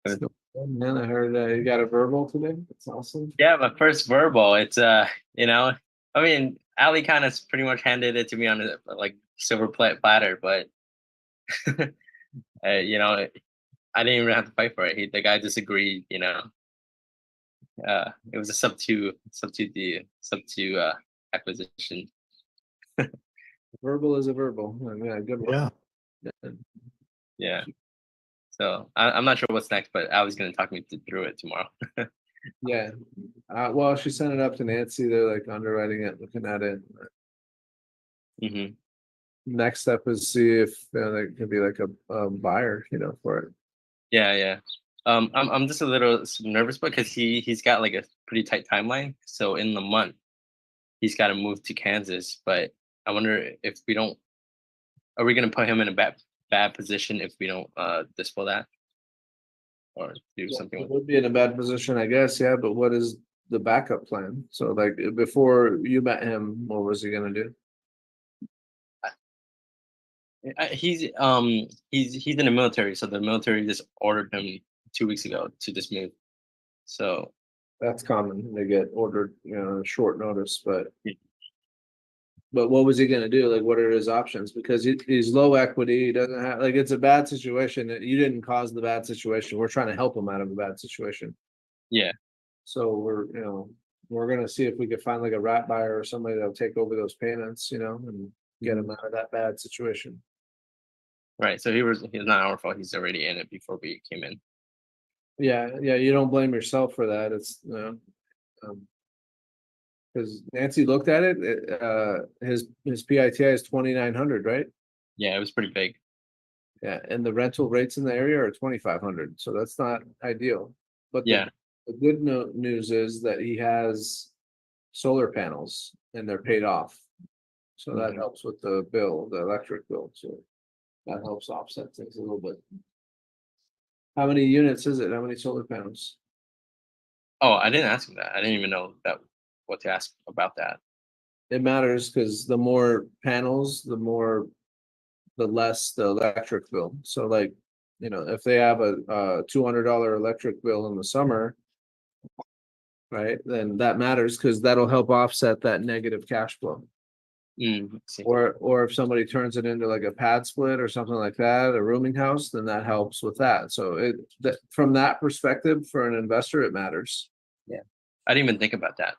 It's going good, man. I heard you got a verbal today. That's awesome. Yeah, my first verbal. It's you know, I mean, Ali kind of pretty much handed it to me on a like silver platter, but you know, I didn't even have to fight for it. The guy just agreed. It was a sub two acquisition. Verbal is a verbal. Yeah, good one. Yeah. Yeah. So I'm not sure what's next, but Ali's gonna talk me through it tomorrow. Yeah. Well, she sent it up to Nancy. They're like underwriting it, looking at it. hmm Next step is see if there could be like a buyer, for it. Yeah, yeah. I'm just a little nervous because he's got like a pretty tight timeline. So in the month, he's got to move to Kansas. But I wonder if we don't, are we gonna put him in a bad position if we don't display that or do something It with would be in a bad position, I guess. Yeah, but what is the backup plan? So, like before you met him, what was he gonna do? he's in the military, so the military just ordered him 2 weeks ago to just move. So That's common. They get ordered, short notice. But yeah. what was he gonna do? Like, what are his options? Because he's low equity. He doesn't have like it's a bad situation. You didn't cause the bad situation. We're trying to help him out of a bad situation. Yeah. So we're gonna see if we can find like a rat buyer or somebody that'll take over those payments, and get him out of that bad situation. Right. So he's not our fault. He's already in it before we came in. Yeah, you don't blame yourself for that. It's because Nancy looked at it. His PITI is 2,900, right? Yeah, it was pretty big. Yeah, and the rental rates in the area are 2,500, so that's not ideal. But Yeah. the good news is that he has solar panels and they're paid off, so that helps with the bill, the electric bill. So that helps offset things a little bit. How many units is it? How many solar panels? Oh, I didn't ask him that. I didn't even know what to ask about that. It matters because the more panels, the less the electric bill. So like, if they have a $200 electric bill in the summer, right, then that matters because that'll help offset that negative cash flow. See. Or if somebody turns it into like a pad split or something like that, a rooming house, then that helps with that. So from that perspective, for an investor, it matters. Yeah. I didn't even think about that.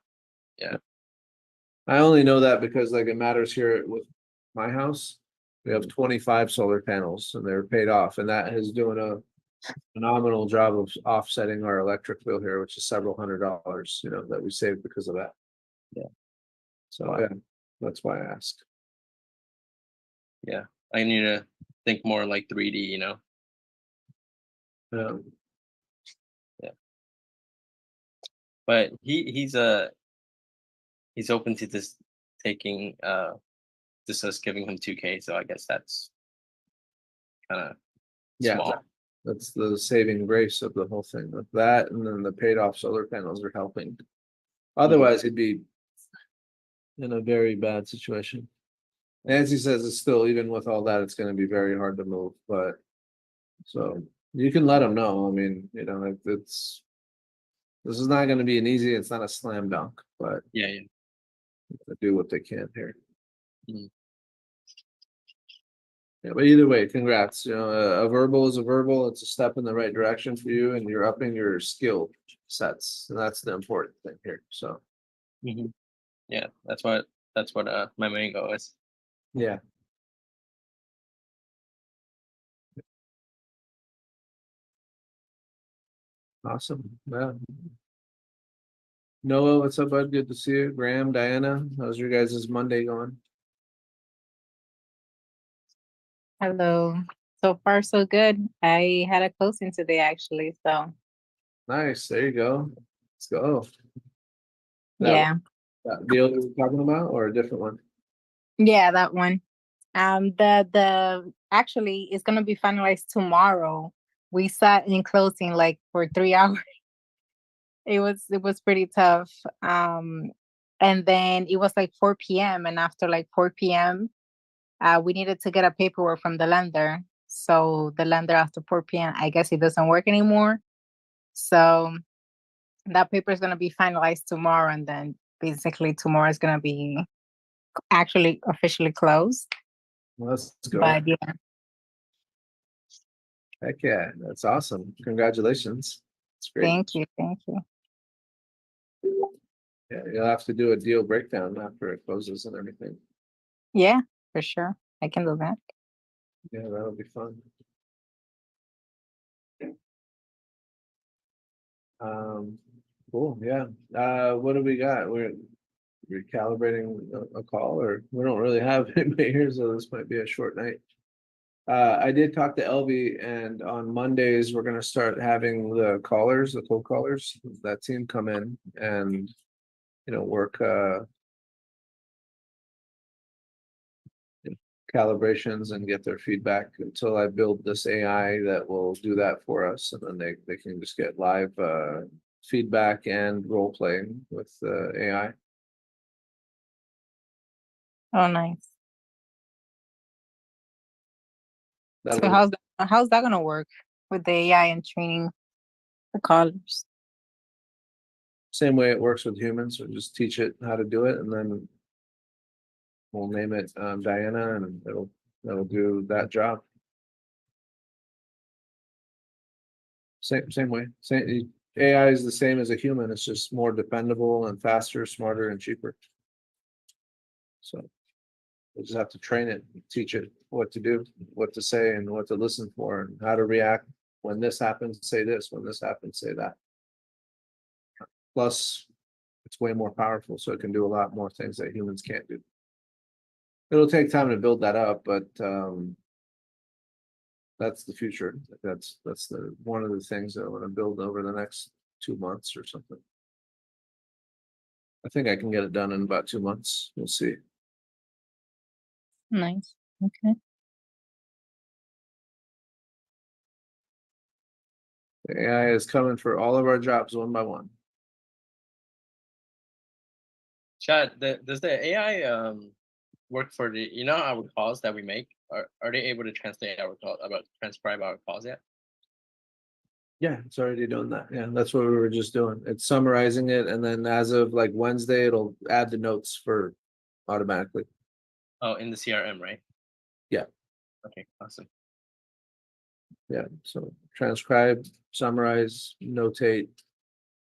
Yeah. I only know that because like it matters here with my house. We have 25 solar panels and they're paid off, and that is doing a phenomenal job of offsetting our electric bill here, which is several $100s, that we saved because of that. Yeah. So yeah, that's why I asked. Yeah. I need to think more like 3D, Yeah. But he's open to just taking just us giving him 2K, so I guess that's kind of small. That's the saving grace of the whole thing with that, and then the paid off solar panels are helping. Otherwise, he'd be in a very bad situation. Nancy says it's still, even with all that, it's going to be very hard to move. But so you can let him know. I mean, this is not going to be an easy. It's not a slam dunk, but yeah, they do what they can here. Mhm. Yeah, but either way, congrats. A verbal is a verbal. It's a step in the right direction for you, and you're upping your skill sets, and that's the important thing here. So, Yeah, that's what my main goal is. yeah. Awesome. Yeah. Noah, what's up, bud? Good to see you. Graham, Diana, how's your guys' Monday going? Hello. So far, so good. I had a closing today, actually. So Nice. There you go. Let's go. yeah, That deal you were talking about, or a different one? yeah, that one. The actually it's gonna be finalized tomorrow. We sat in closing like for 3 hours. It was pretty tough. And then it was like 4 p.m. and after like 4 p.m. We needed to get a paperwork from the lender. So the lender after 4 p.m. I guess it doesn't work anymore. So that paper is going to be finalized tomorrow, and then basically tomorrow is going to be actually officially closed. Let's go. But yeah, Heck yeah, that's awesome. Congratulations. It's great. thank you, thank you. Yeah, you'll have to do a deal breakdown after it closes and everything. Yeah, for sure, I can do that. Yeah, that'll be fun. Cool, yeah. What do we got? We're recalibrating a call, or we don't really have anybody here, so this might be a short night. I did talk to Elby, and on Mondays, we're gonna start having the callers, the cold callers, that team come in and, work, calibrations and get their feedback until I build this AI that will do that for us, and then they can just get live, feedback and role playing with, AI. Oh, nice. So That'll, how's that gonna work with the AI and training the callers? same way it works with humans, so just teach it how to do it, and then we'll name it, Diana, and it'll do that job. Same way, AI is the same as a human, it's just more dependable and faster, smarter and cheaper. So we just have to train it, teach it what to do, what to say, and what to listen for, and how to react. When this happens, say this, when this happens, say that. Plus, it's way more powerful, so it can do a lot more things that humans can't do. It'll take time to build that up, but that's the future. That's the one of the things that I want to build over the next 2 months or something. I think I can get it done in about 2 months. We'll see. Nice. Okay. The AI is coming for all of our jobs one by one. Chad, does the AI work for our calls that we make? Are they able to translate our call transcribe our calls yet? Yeah, it's already doing that. Yeah, that's what we were just doing. It's summarizing it, and then as of like Wednesday, it'll add the notes for automatically. Oh, in the CRM, right? Yeah. Okay, awesome. Yeah, so transcribe, summarize, notate,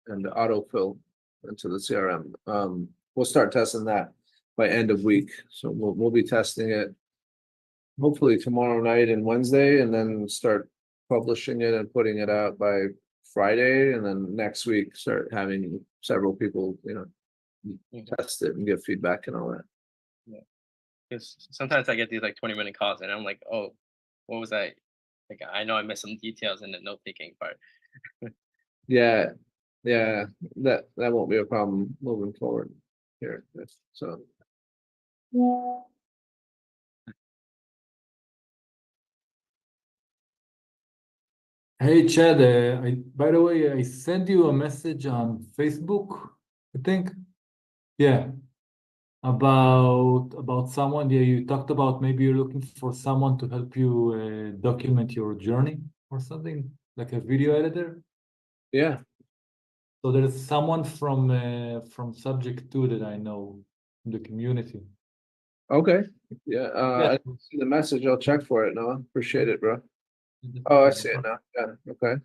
and autofill into the CRM. We'll start testing that by end of week. So we'll be testing it hopefully tomorrow night and Wednesday, and then start publishing it and putting it out by Friday, and then next week start having several people, test it and give feedback and all that. Yeah. Because sometimes I get these like 20-minute calls and I'm like, oh, what was I? Like, I know I missed some details in the note taking part. Yeah, yeah, that won't be a problem moving forward here. So Hey Chad, by the way, I sent you a message on Facebook, I think. Yeah, about someone. Yeah, you talked about maybe you're looking for someone to help you document your journey or something, like a video editor. yeah, So there's someone from Subject 2 that I know in the community. okay, yeah. Yeah. I didn't see the message. I'll check for it now. Appreciate it, bro. Oh, I see it now. Yeah, okay.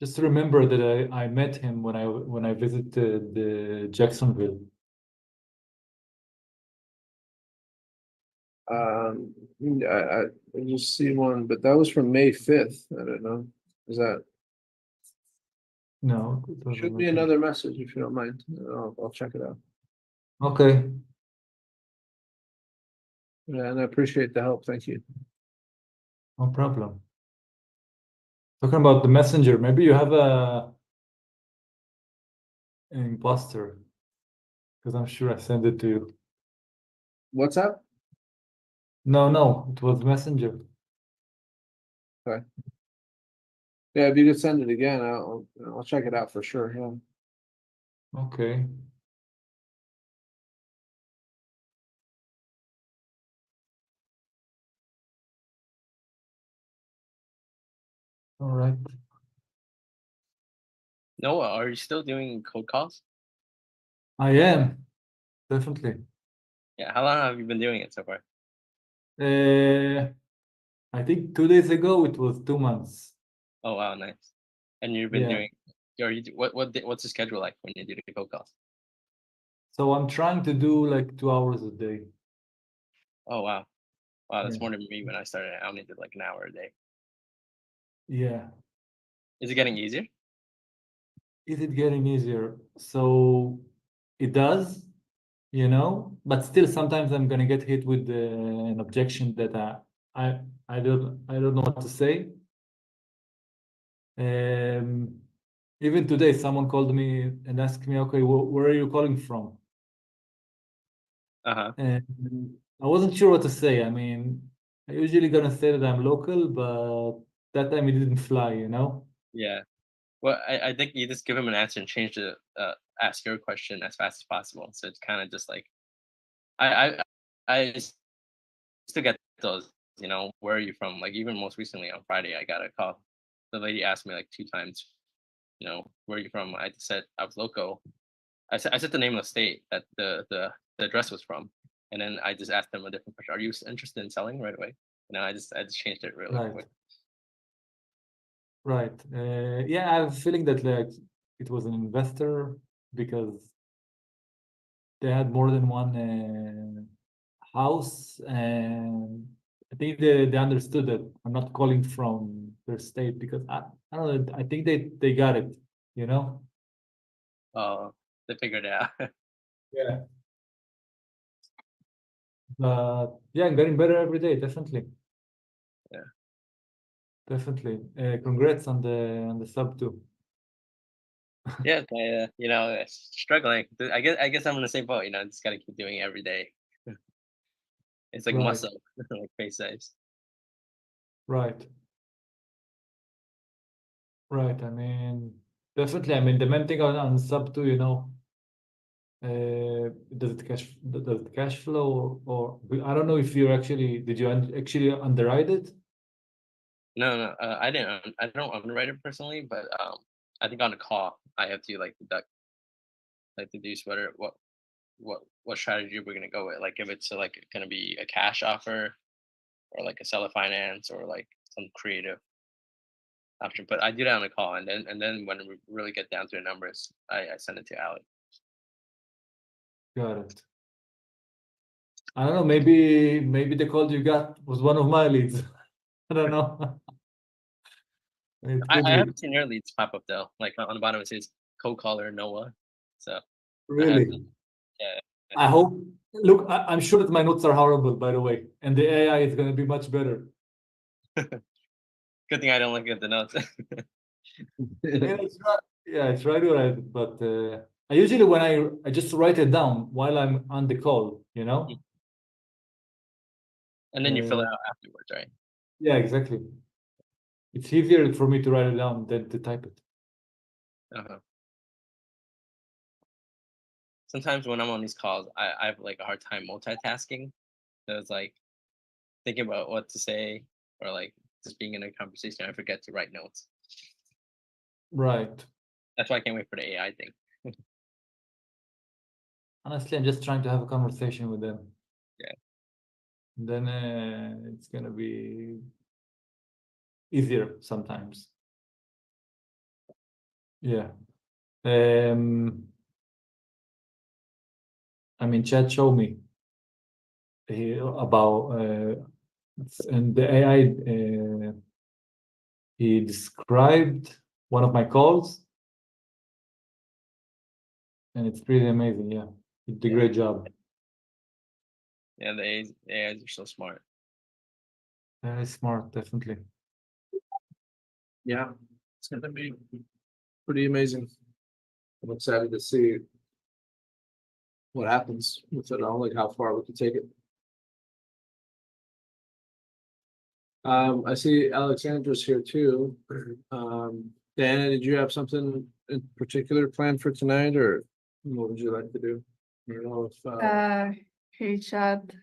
Just remember that I met him when I visited the Jacksonville. I just see one, but that was from May 5th. I don't know. Is that No, it should wasn't be okay. another message if you don't mind. I'll check it out. Okay. Yeah, and I appreciate the help. Thank you. No problem. Talking about the messenger, maybe you have an imposter, because I'm sure I sent it to you. What's up? No, it was messenger. Okay. Yeah, if you could send it again, I'll check it out for sure. Yeah. Okay. All right. Noah, are you still doing cold calls? I am definitely. Yeah. How long have you been doing it so far? I think 2 days ago it was 2 months. Oh wow, nice. And you've been Yeah. doing. What's the schedule like when you do the cold calls? So I'm trying to do like 2 hours a day. Oh wow, wow, that's Yeah. more than me when I started. I only did like an hour a day. Yeah. Is it getting easier? Is it getting easier? So it does, but still sometimes I'm gonna get hit with an objection that I don't know what to say. Even today, someone called me and asked me, okay, where are you calling from? Uh-huh. And I wasn't sure what to say. I mean, I usually gonna say that I'm local, but that time it didn't fly. Yeah. Well, I think you just give him an answer and change the ask your question as fast as possible. So it's kind of just like I still get those. Where are you from? Like even most recently on Friday, I got a call. The lady asked me like 2 times. Where are you from? I just said I was local. I said the name of the state that the address was from, and then I just asked them a different question. Are you interested in selling right away? I just changed it really Right. quick. Right. Yeah, I have a feeling that like it was an investor because they had more than one house, and I think they understood that I'm not calling from their state because I don't know. I think they got it. You know. They figured it out. Yeah. But yeah, I'm getting better every day. Definitely. Yeah. Definitely. Congrats on the sub too. Yeah, struggling. I guess I'm in the same boat. Just gotta keep doing it every day. It's like Right. muscle, like face size. Right. Right. I mean, definitely. I mean, the main thing on sub two, does it cash flow or I don't know if you actually did you actually underwrite it? No, I don't underwrite it personally, but I think on a call I have to like deduct, like deduce what strategy we're gonna go with. Like if it's like gonna be a cash offer or like a seller finance or like some creative option. But I do that on a call, and then when we really get down to the numbers, I send it to Alex. Got it. I don't know. Maybe the call you got was one of my leads. I don't know. It I, could I be. haven't seen your leads pop up though. Like on the bottom it says cold caller Noah. So I have Really. yeah. I hope. Look, I'm sure that my notes are horrible, by the way, and the AI is going to be much better. Good thing I don't look at the notes. Yeah, I try to write, but I usually when I just write it down while I'm on the call. And then you fill it Uh, out afterwards, right? yeah, exactly. It's easier for me to write it down than to type it. Uh-huh. Sometimes when I'm on these calls, I have like a hard time multitasking. So it's like thinking about what to say or like just being in a conversation. I forget to write notes. Right. That's why I can't wait for the AI thing. Honestly, I'm just trying to have a conversation with them. Yeah. Then it's gonna be easier sometimes. Yeah. I mean, Chad showed me about and the AI. He described one of my calls, and it's pretty amazing. Yeah, he did a great job. Yeah, the AIs are so smart. Very smart, definitely. Yeah, it's gonna be pretty amazing. I'm excited to see what happens with it all, like how far we can take it. I see Alexandra's here too. Diana, did you have something in particular planned for tonight, or what would you like to do? I don't know if Hey, Chad.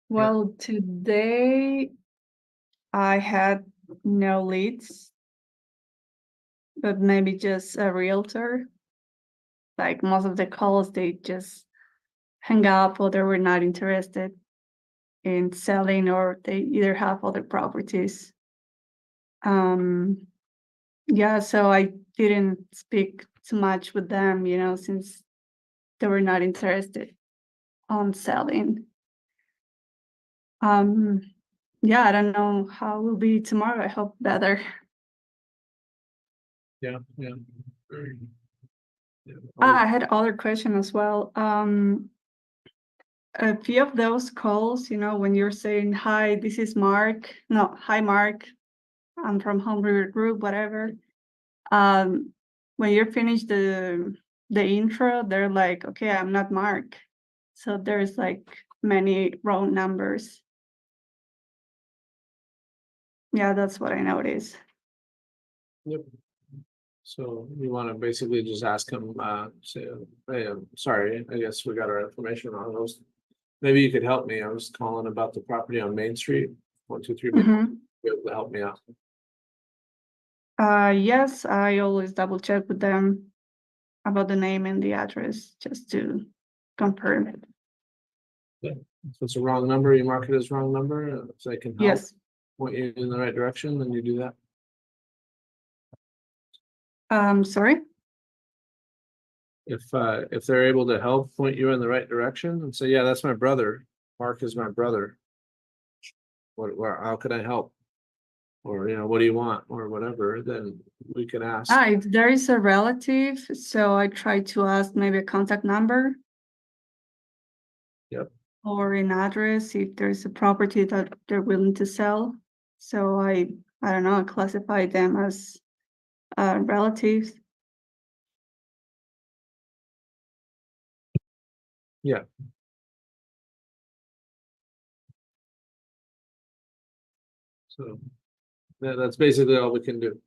Well, today I had no leads. but maybe just a realtor. Like most of the calls, they just hang up or they were not interested in selling, or they either have other properties. Yeah, so I didn't speak too much with them, since they were not interested on selling. Yeah, I don't know how it will be tomorrow. I hope better. Yeah, yeah. Yeah, I had other question as well. A few of those calls, when you're saying, hi, this is Mark. No, hi, Mark. I'm from Home River Group, whatever. When you're finished the intro, they're like, okay, I'm not Mark. So there's like many wrong numbers. Yeah, that's what I noticed. Yep. So you want to basically just ask him, say, hey, I'm sorry, I guess we got our information on those. Maybe you could help me. I was calling about the property on Main Street, 123 Main. Mhm. Be able to help me out. Yes, I always double check with them about the name and the address just to confirm it. If it's a wrong number, you mark it as wrong number, if they can help Yes. point you in the right direction, then you do that. Sorry. If they're able to help point you in the right direction and say, yeah, that's my brother, Mark is my brother. How can I help? Or, what do you want or whatever, then we can ask. If there is a relative, so I try to ask maybe a contact number. Yep. Or an address if there's a property that they're willing to sell. So I don't know, classify them as relatives. Yeah. So that's basically all we can do.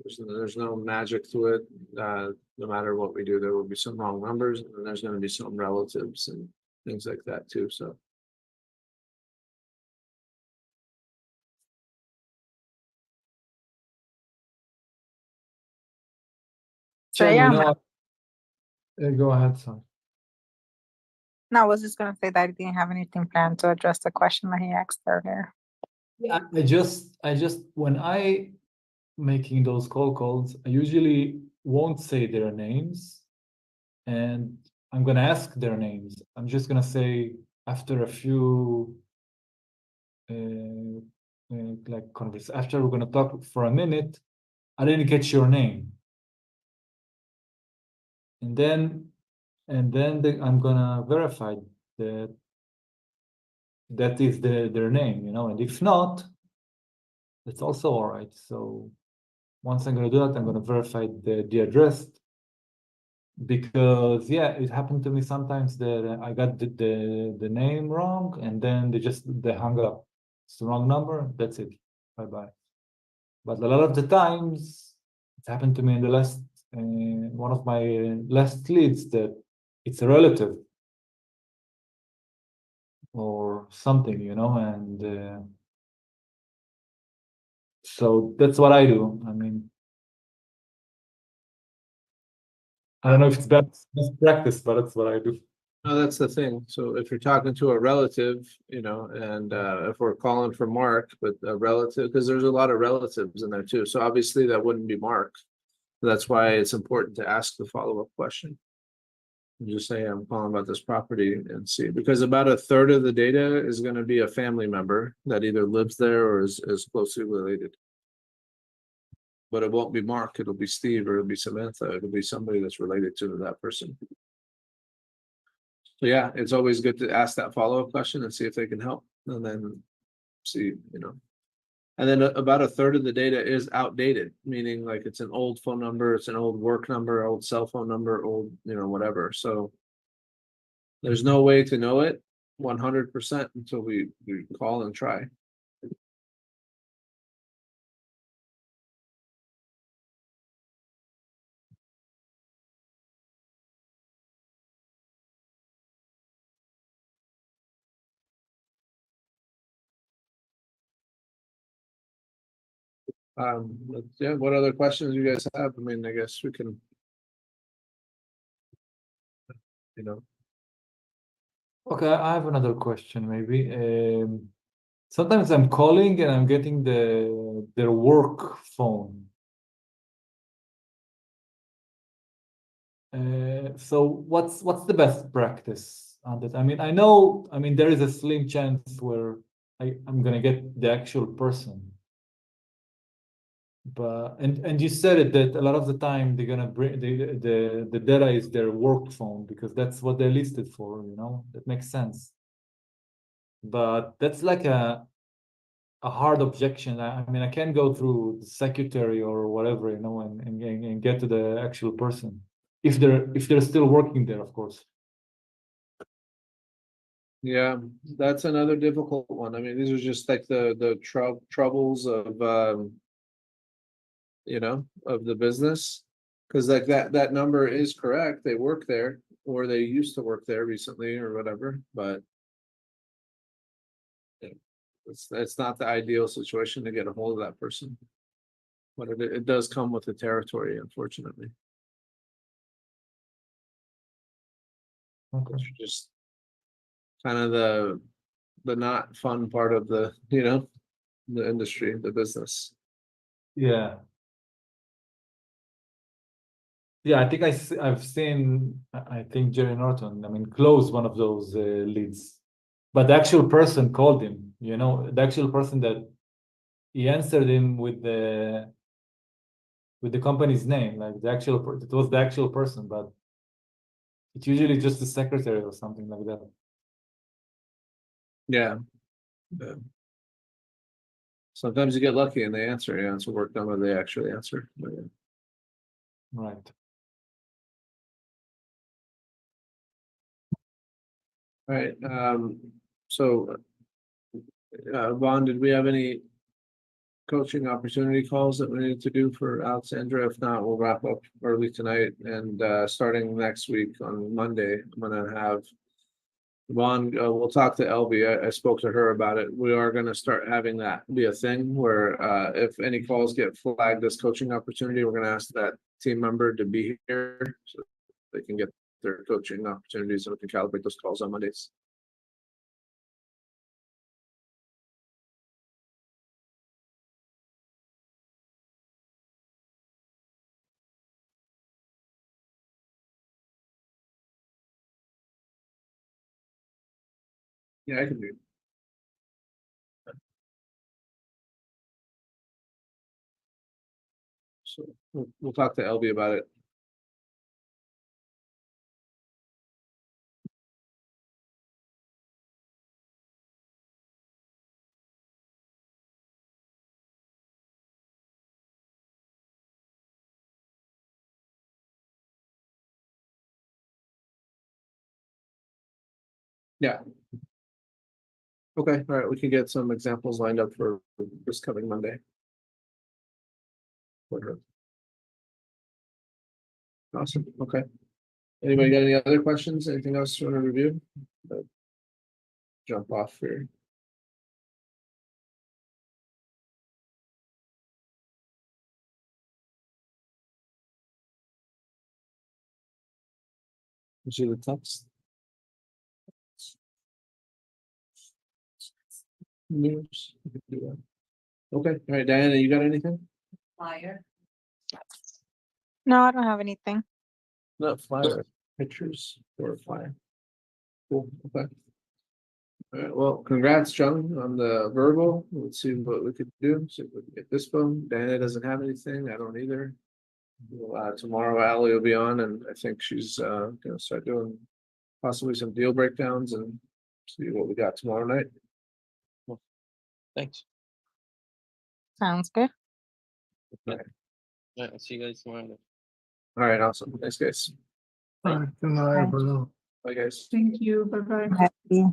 There's no magic to it. No matter what we do, there will be some wrong numbers, and there's going to be some relatives and things like that too. So So Chad, yeah, go ahead, son. no, I was just gonna say that I didn't have anything planned to address the question that he asked earlier. Yeah, I just when I making those calls, I usually won't say their names, and I'm gonna ask their names. I'm just gonna say after a few like converse after we're gonna talk for a minute, I didn't get your name, and then I'm gonna verify that that is their name, and if not, it's also all right. So once I'm gonna do that, I'm gonna verify the address, because yeah, it happened to me sometimes that I got the name wrong, and then they hung up. It's the wrong number. That's it. Bye bye. But a lot of the times, it happened to me in the last one of my last leads that it's a relative or something, and so that's what I do. I mean, I don't know if it's best practice, but that's what I do. no, that's the thing. So if you're talking to a relative, and if we're calling for Mark, but a relative, because there's a lot of relatives in there too. So obviously that wouldn't be Mark. That's why it's important to ask the follow-up question. You just say, I'm calling about this property and see, because about a third of the data is going to be a family member that either lives there or is closely related. But it won't be Mark, it'll be Steve, or it'll be Samantha, it'll be somebody that's related to that person. So yeah, it's always good to ask that follow-up question and see if they can help, and then see, And then about a third of the data is outdated, meaning like it's an old phone number, it's an old work number, old cell phone number, old, whatever. So there's no way to know it 100% until we call and try. But yeah, what other questions you guys have? I mean, I guess we can. You know, Okay, I have another question maybe. Sometimes I'm calling and I'm getting their work phone. So what's the best practice on that? I mean, I know, I mean, there is a slim chance where I'm gonna get the actual person. But and you said it that a lot of the time they're gonna bring the data is their work phone because that's what they're listed for, you know, that makes sense. But that's like a hard objection. I mean, I can't go through the secretary or whatever, you know, and get to the actual person if they're still working there, of course. yeah, that's another difficult one. I mean, these are just like the troubles of you know, of the business. Cause like that number is correct. They work there or they used to work there recently or whatever, but. It's not the ideal situation to get a hold of that person. But it does come with the territory, unfortunately. Okay. It's just kind of the not fun part of the, you know, the industry, the business. Yeah. Yeah, I think I've seen, I think Jerry Norton, I mean, close one of those leads. But the actual person called him, you know, the actual person that he answered him with the company's name, like it was the actual person, but it's usually just the secretary or something like that. Yeah. Yeah. Sometimes you get lucky and they answer, yeah, it's a work number, they actually answer. But, yeah. Right. All right, so Vaughn, did we have any coaching opportunity calls that we need to do for Alexandra? If not, we'll wrap up early tonight and starting next week on Monday, I'm gonna have Vaughn, we'll talk to LB. I spoke to her about it. We are gonna start having that be a thing where if any calls get flagged as coaching opportunity, we're gonna ask that team member to be here so they can get their coaching opportunities and we can calibrate those calls on Mondays. Yeah, I can do. So we'll talk to LB about it. Yeah. Okay, all right, we can get some examples lined up for this coming Monday. Awesome, okay. Anybody got any other questions? Anything else you want to review? Jump off here. You see the text? News. We can do that. Okay, all right, Diana, you got anything? Flyer. No, I don't have anything. Not flyer, pictures or flyer. Cool, okay. All right, well, congrats, Chung, on the verbal. Let's see what we could do. See if we can get this phone. Diana doesn't have anything. I don't either. Well, tomorrow Ally will be on and I think she's gonna start doing possibly some deal breakdowns and see what we got tomorrow night. Thanks. Sounds good. Okay. Yeah, I'll see you guys tomorrow. All right, awesome. Thanks, guys. Bye. Bye, guys. Thank you, bye-bye. Happy.